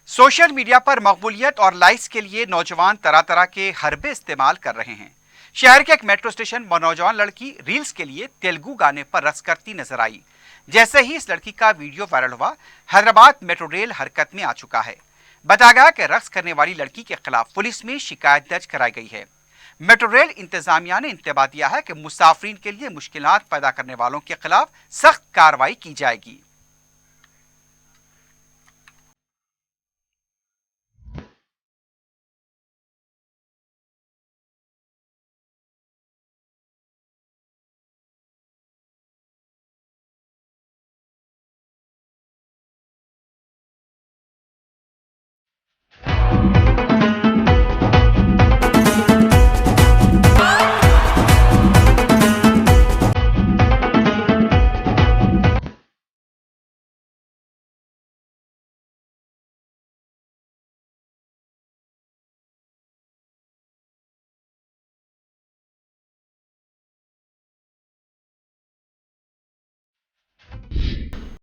Social media पर मकबूलियत और likes के लिए नौजवान तरह तरह के हरबे इस्तेमाल कर रहे हैं। शहर के एक मेट्रो स्टेशन में नौजवान लड़की रील्स के लिए तेलुगु गाने पर रक्स करती नजर आई। जैसे ही इस लड़की का वीडियो वायरल हुआ, हैदराबाद मेट्रो रेल हरकत में आ चुका है। बताया गया कि रक्स करने वाली लड़की के खिलाफ पुलिस में शिकायत दर्ज कराई गई है। मेट्रो रेल इंतजामिया ने इंतबाह दिया है कि मुसाफिरीन के लिए मुश्किलात पैदा करने वालों के खिलाफ सख्त कार्रवाई की जाएगी।